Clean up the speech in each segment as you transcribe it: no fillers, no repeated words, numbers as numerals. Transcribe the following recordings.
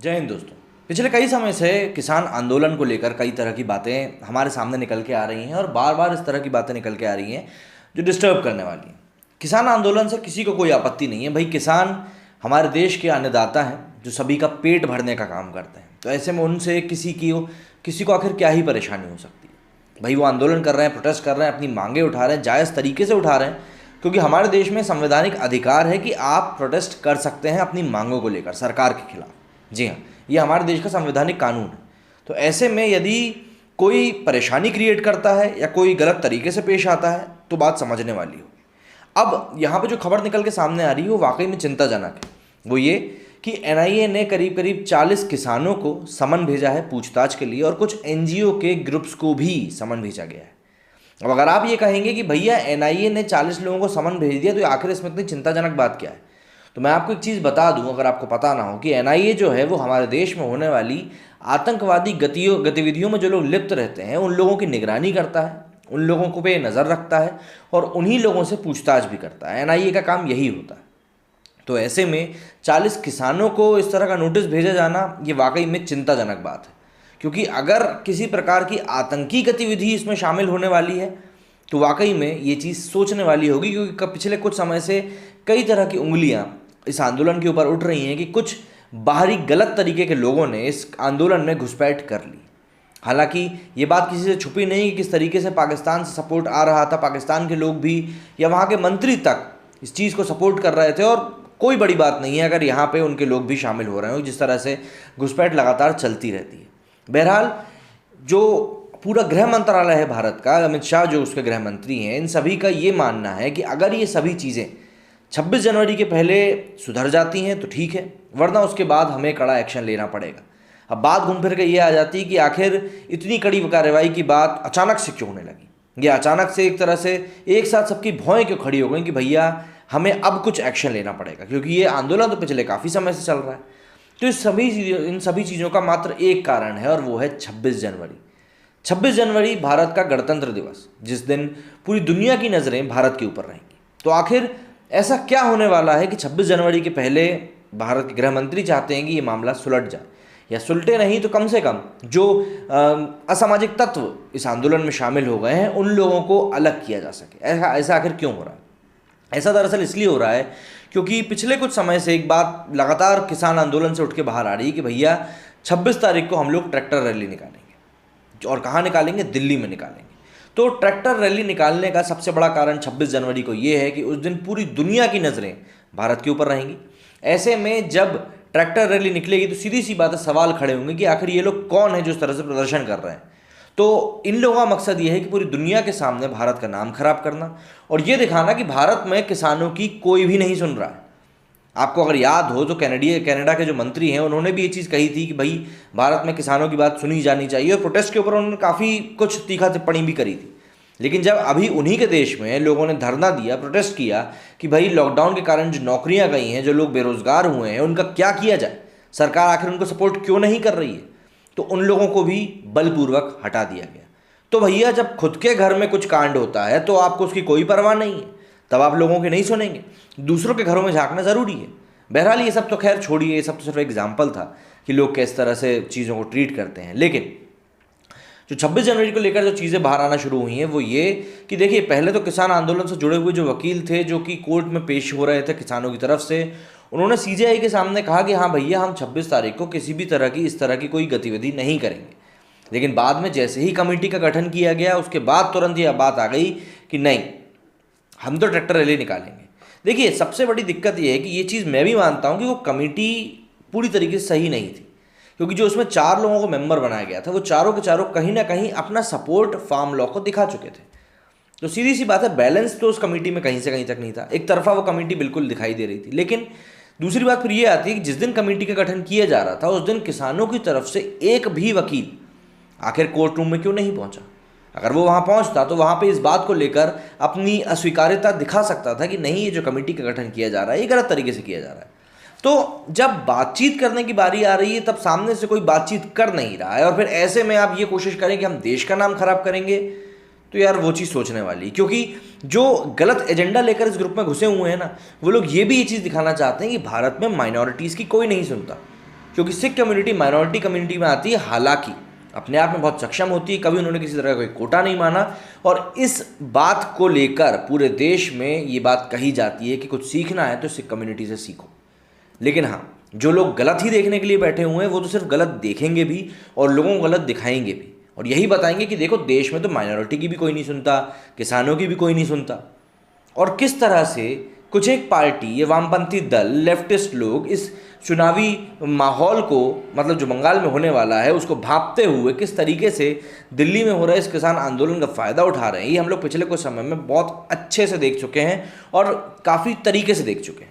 जय हिंद दोस्तों। पिछले कई समय से किसान आंदोलन को लेकर कई तरह की बातें हमारे सामने निकल के आ रही हैं और बार बार इस तरह की बातें निकल के आ रही हैं जो डिस्टर्ब करने वाली हैं। किसान आंदोलन से किसी को कोई आपत्ति नहीं है भाई। किसान हमारे देश के अन्नदाता हैं जो सभी का पेट भरने का काम करते हैं। तो ऐसे में उनसे किसी को आखिर क्या ही परेशानी हो सकती है। भाई वो आंदोलन कर रहे हैं, प्रोटेस्ट कर रहे हैं, अपनी मांगें उठा रहे हैं, जायज़ तरीके से उठा रहे हैं, क्योंकि हमारे देश में संवैधानिक अधिकार है कि आप प्रोटेस्ट कर सकते हैं अपनी मांगों को लेकर सरकार के खिलाफ। जी हाँ, ये हमारे देश का संवैधानिक कानून है। तो ऐसे में यदि कोई परेशानी क्रिएट करता है या कोई गलत तरीके से पेश आता है तो बात समझने वाली होगी। अब यहाँ पे जो खबर निकल के सामने आ रही है वो वाकई में चिंताजनक है। वो ये कि एनआईए ने करीब करीब 40 किसानों को समन भेजा है पूछताछ के लिए और कुछ एनजीओ के ग्रुप्स को भी समन भेजा गया है। अब अगर आप ये कहेंगे कि भैया एनआईए ने 40 लोगों को समन भेज दिया तो आखिर इसमें इतनी चिंताजनक बात क्या है, तो मैं आपको एक चीज़ बता दूं अगर आपको पता ना हो कि एनआईए जो है वो हमारे देश में होने वाली आतंकवादी गतिविधियों में जो लोग लिप्त रहते हैं उन लोगों की निगरानी करता है, उन लोगों को पे नज़र रखता है और उन्हीं लोगों से पूछताछ भी करता है। एनआईए का काम यही होता है। तो ऐसे में 40 किसानों को इस तरह का नोटिस भेजा जाना ये वाकई में चिंताजनक बात है, क्योंकि अगर किसी प्रकार की आतंकी गतिविधि इसमें शामिल होने वाली है तो वाकई में ये चीज़ सोचने वाली होगी, क्योंकि पिछले कुछ समय से कई तरह की उंगलियां इस आंदोलन के ऊपर उठ रही हैं कि कुछ बाहरी गलत तरीके के लोगों ने इस आंदोलन में घुसपैठ कर ली। हालांकि ये बात किसी से छुपी नहीं कि किस तरीके से पाकिस्तान से सपोर्ट आ रहा था, पाकिस्तान के लोग भी या वहाँ के मंत्री तक इस चीज़ को सपोर्ट कर रहे थे। और कोई बड़ी बात नहीं है अगर यहाँ पे उनके लोग भी शामिल हो रहे हो, जिस तरह से घुसपैठ लगातार चलती रहती है। बहरहाल जो पूरा गृह मंत्रालय है भारत का, अमित शाह जो उसके गृह मंत्री हैं, इन सभी का ये मानना है कि अगर ये सभी चीज़ें 26 जनवरी के पहले सुधर जाती हैं तो ठीक है, वरना उसके बाद हमें कड़ा एक्शन लेना पड़ेगा। अब बात घूम फिर के ये आ जाती है कि आखिर इतनी कड़ी कार्रवाई की बात अचानक से क्यों होने लगी। ये अचानक से एक तरह से एक साथ सबकी भौएं क्यों खड़ी हो गई कि भैया हमें अब कुछ एक्शन लेना पड़ेगा, क्योंकि ये आंदोलन तो पिछले काफ़ी समय से चल रहा है। तो इन सभी चीज़ों का मात्र एक कारण है और वो है 26 जनवरी। 26 जनवरी भारत का गणतंत्र दिवस, जिस दिन पूरी दुनिया की नज़रें भारत के ऊपर रहेंगी। तो आखिर ऐसा क्या होने वाला है कि 26 जनवरी के पहले भारत के गृह मंत्री चाहते हैं कि ये मामला सुलट जाए, या सुलटे नहीं तो कम से कम जो असामाजिक तत्व इस आंदोलन में शामिल हो गए हैं उन लोगों को अलग किया जा सके। ऐसा आखिर क्यों हो रहा है? ऐसा दरअसल इसलिए हो रहा है क्योंकि पिछले कुछ समय से एक बात लगातार किसान आंदोलन से उठ के बाहर आ रही है कि भैया 26 तारीख को हम लोग ट्रैक्टर रैली निकालेंगे। और कहाँ निकालेंगे? दिल्ली में निकालेंगे। तो ट्रैक्टर रैली निकालने का सबसे बड़ा कारण 26 जनवरी को ये है कि उस दिन पूरी दुनिया की नज़रें भारत के ऊपर रहेंगी। ऐसे में जब ट्रैक्टर रैली निकलेगी तो सीधी सी बात है, सवाल खड़े होंगे कि आखिर ये लोग कौन है जो इस तरह से प्रदर्शन कर रहे हैं। तो इन लोगों का मकसद ये है कि पूरी दुनिया के सामने भारत का नाम खराब करना और ये दिखाना कि भारत में किसानों की कोई भी नहीं सुन रहा है। आपको अगर याद हो तो कनाडा के जो मंत्री हैं उन्होंने भी ये चीज़ कही थी कि भाई भारत में किसानों की बात सुनी जानी चाहिए, और प्रोटेस्ट के ऊपर उन्होंने काफ़ी कुछ तीखा टिप्पणी भी करी थी। लेकिन जब अभी उन्हीं के देश में लोगों ने धरना दिया, प्रोटेस्ट किया कि भाई लॉकडाउन के कारण जो नौकरियां गई हैं, जो लोग बेरोजगार हुए हैं, उनका क्या किया जाए, सरकार आखिर उनको सपोर्ट क्यों नहीं कर रही है, तो उन लोगों को भी बलपूर्वक हटा दिया गया। तो भैया जब खुद के घर में कुछ कांड होता है तो आपको उसकी कोई परवाह नहीं है, तब आप लोगों के नहीं सुनेंगे, दूसरों के घरों में झांकना ज़रूरी है। बहरहाल ये सब तो खैर छोड़िए, ये सब तो सिर्फ एग्जाम्पल था कि लोग किस तरह से चीज़ों को ट्रीट करते हैं। लेकिन जो 26 जनवरी को लेकर जो चीज़ें बाहर आना शुरू हुई हैं वो ये कि देखिए, पहले तो किसान आंदोलन से जुड़े हुए जो वकील थे जो कि कोर्ट में पेश हो रहे थे किसानों की तरफ से, उन्होंने सीजेआई के सामने कहा कि हाँ भैया हम 26 तारीख को किसी भी तरह की इस तरह की कोई गतिविधि नहीं करेंगे। लेकिन बाद में जैसे ही कमेटी का गठन किया गया उसके बाद तुरंत यह बात आ गई कि नहीं, हम तो ट्रैक्टर रैली निकालेंगे। देखिए, सबसे बड़ी दिक्कत यह है कि ये चीज़ मैं भी मानता हूँ कि वो कमेटी पूरी तरीके से सही नहीं थी, क्योंकि जो उसमें 4 लोगों को मेंबर बनाया गया था वो चारों के चारों कहीं ना कहीं अपना सपोर्ट फार्म लॉ को दिखा चुके थे। तो सीधी सी बात है, बैलेंस तो उस कमेटी में कहीं से कहीं तक नहीं था। एक तरफा वो कमेटी बिल्कुल दिखाई दे रही थी। लेकिन दूसरी बात फिर ये आती है कि जिस दिन कमेटी का गठन किया जा रहा था उस दिन किसानों की तरफ से एक भी वकील आखिर कोर्ट रूम में क्यों नहीं पहुंचा? अगर वो वहाँ पहुँचता तो वहाँ पे इस बात को लेकर अपनी अस्वीकार्यता दिखा सकता था कि नहीं, ये जो कमेटी का गठन किया जा रहा है ये गलत तरीके से किया जा रहा है। तो जब बातचीत करने की बारी आ रही है तब सामने से कोई बातचीत कर नहीं रहा है, और फिर ऐसे में आप ये कोशिश करें कि हम देश का नाम खराब करेंगे, तो यार वो चीज़ सोचने वाली। क्योंकि जो गलत एजेंडा लेकर इस ग्रुप में घुसे हुए हैं ना, वो लोग ये भी ये चीज़ दिखाना चाहते हैं कि भारत में माइनॉरिटीज़ की कोई नहीं सुनता। क्योंकि सिख कम्युनिटी माइनॉरिटी कम्युनिटी में आती है, हालांकि अपने आप में बहुत सक्षम होती है, कभी उन्होंने किसी तरह का कोई कोटा नहीं माना। और इस बात को लेकर पूरे देश में ये बात कही जाती है कि कुछ सीखना है तो सिख कम्युनिटी से सीखो। लेकिन हाँ, जो लोग गलत ही देखने के लिए बैठे हुए हैं वो तो सिर्फ गलत देखेंगे भी और लोगों को गलत दिखाएंगे भी, और यही बताएंगे कि देखो देश में तो माइनॉरिटी की भी कोई नहीं सुनता, किसानों की भी कोई नहीं सुनता। और किस तरह से कुछ एक पार्टी, ये वामपंथी दल, लेफ्टिस्ट लोग इस चुनावी माहौल को, मतलब जो बंगाल में होने वाला है उसको भांपते हुए किस तरीके से दिल्ली में हो रहे इस किसान आंदोलन का फ़ायदा उठा रहे हैं, ये हम लोग पिछले कुछ समय में बहुत अच्छे से देख चुके हैं और काफ़ी तरीके से देख चुके हैं।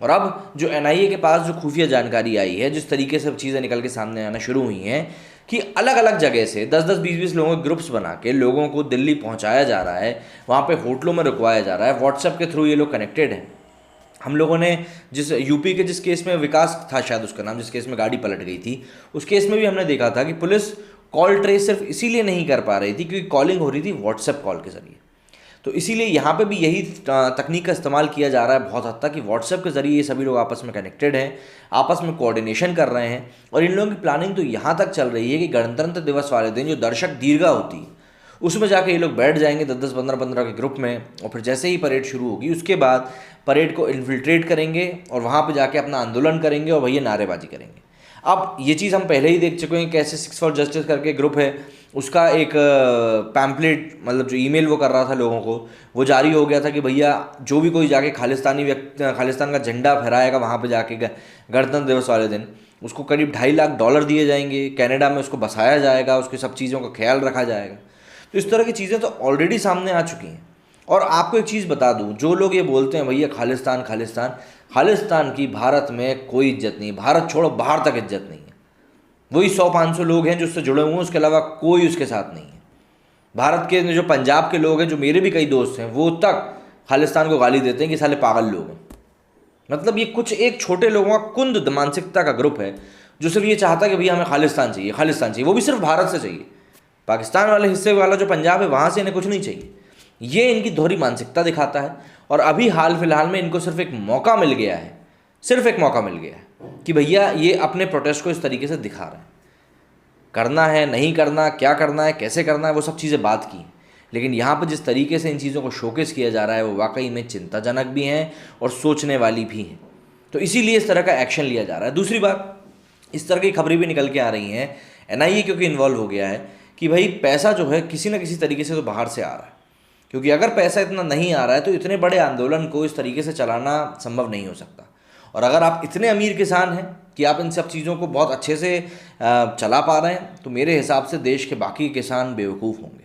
और अब जो एनआईए के पास जो खुफिया जानकारी आई है, जिस तरीके से चीज़ें निकल के सामने आना शुरू हुई हैं कि अलग अलग जगह से 10-10, 20-20 लोगों के ग्रुप्स बना के लोगों को दिल्ली पहुंचाया जा रहा है, वहाँ पे होटलों में रुकवाया जा रहा है, व्हाट्सएप के थ्रू ये लोग कनेक्टेड हैं। हम लोगों ने जिस यूपी के जिस केस में विकास था शायद उसका नाम, जिस केस में गाड़ी पलट गई थी, उस केस में भी हमने देखा था कि पुलिस कॉल ट्रेस सिर्फ इसीलिए नहीं कर पा रही थी क्योंकि कॉलिंग हो रही थी व्हाट्सएप कॉल के जरिए। तो इसीलिए यहाँ पे भी यही तकनीक का इस्तेमाल किया जा रहा है बहुत हद तक कि व्हाट्सएप के ज़रिए ये सभी लोग आपस में कनेक्टेड हैं, आपस में कोऑर्डिनेशन कर रहे हैं। और इन लोगों की प्लानिंग तो यहाँ तक चल रही है कि गणतंत्र दिवस वाले दिन जो दर्शक दीर्घा होती है उसमें जाके ये लोग बैठ जाएंगे 10-10, 15-15 के ग्रुप में, और फिर जैसे ही परेड शुरू होगी उसके बाद परेड को इन्फिल्ट्रेट करेंगे और वहाँ पर जाके अपना आंदोलन करेंगे और भैया नारेबाजी करेंगे। अब ये चीज़ हम पहले ही देख चुके हैं, कैसे 6 फॉर जस्टिस करके ग्रुप है, उसका एक पैम्पलेट, मतलब जो ईमेल वो कर रहा था लोगों को, वो जारी हो गया था कि भैया जो भी कोई जाके खालिस्तान का झंडा फहराएगा वहाँ पे जाके गणतंत्र दिवस वाले दिन, उसको करीब $2.5 लाख दिए जाएंगे, कनाडा में उसको बसाया जाएगा, उसकी सब चीज़ों का ख्याल रखा जाएगा। तो इस तरह की चीज़ें तो ऑलरेडी सामने आ चुकी हैं। और आपको एक चीज़ बता दूँ, जो लोग ये बोलते हैं भैया खालिस्तान खालिस्तान, खालिस्तान की भारत में कोई इज्जत नहीं, भारत छोड़ो बाहर तक इज्जत नहीं है। वही 100-500 लोग हैं जो उससे जुड़े हुए हैं, उसके अलावा कोई उसके साथ नहीं है। भारत के जो पंजाब के लोग हैं, जो मेरे भी कई दोस्त हैं, वो तक खालिस्तान को गाली देते हैं कि साले पागल लोग हैं। मतलब ये कुछ एक छोटे लोगों का कुंद मानसिकता का ग्रुप है जो सिर्फ ये चाहता है कि भैया हमें खालिस्तान चाहिए, खालिस्तान चाहिए, वो भी सिर्फ भारत से चाहिए। पाकिस्तान वाले हिस्से वाला जो पंजाब है वहाँ से इन्हें कुछ नहीं चाहिए। ये इनकी दोहरी मानसिकता दिखाता है। और अभी हाल फिलहाल में इनको सिर्फ एक मौका मिल गया है, सिर्फ एक मौका मिल गया है कि भैया ये अपने प्रोटेस्ट को इस तरीके से दिखा रहे हैं। करना है, नहीं करना, क्या करना है, कैसे करना है, वो सब चीज़ें बात की। लेकिन यहाँ पर जिस तरीके से इन चीज़ों को शोकेस किया जा रहा है वो वाकई में चिंताजनक भी हैं और सोचने वाली भी हैं। तो इसीलिए इस तरह का एक्शन लिया जा रहा है। दूसरी बात, इस तरह की खबरें भी निकल के आ रही हैं, एनआईए क्योंकि इन्वॉल्व हो गया है, कि भाई पैसा जो है किसी न किसी तरीके से तो बाहर से आ रहा है। क्योंकि अगर पैसा इतना नहीं आ रहा है तो इतने बड़े आंदोलन को इस तरीके से चलाना संभव नहीं हो सकता। और अगर आप इतने अमीर किसान हैं कि आप इन सब चीज़ों को बहुत अच्छे से चला पा रहे हैं, तो मेरे हिसाब से देश के बाकी किसान बेवकूफ़ होंगे।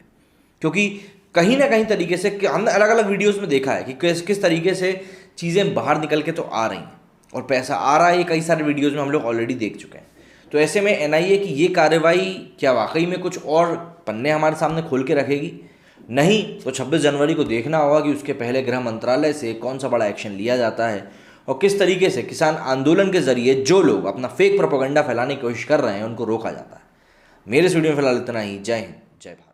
क्योंकि कहीं ना कहीं तरीके से हमने अलग अलग वीडियोस में देखा है कि किस तरीके से चीज़ें बाहर निकल के तो आ रही हैं और पैसा आ रहा है, ये कई सारे वीडियोज़ में हम लोग ऑलरेडी देख चुके हैं। तो ऐसे में एनआईए की ये कार्रवाई क्या वाकई में कुछ और पन्ने हमारे सामने खोल के रखेगी? नहीं तो 26 जनवरी को देखना होगा कि उसके पहले गृह मंत्रालय से कौन सा बड़ा एक्शन लिया जाता है और किस तरीके से किसान आंदोलन के जरिए जो लोग अपना फेक प्रोपेगेंडा फैलाने की कोशिश कर रहे हैं उनको रोका जाता है। मेरे इस वीडियो में फिलहाल इतना ही। जय हिंद, जय भारत।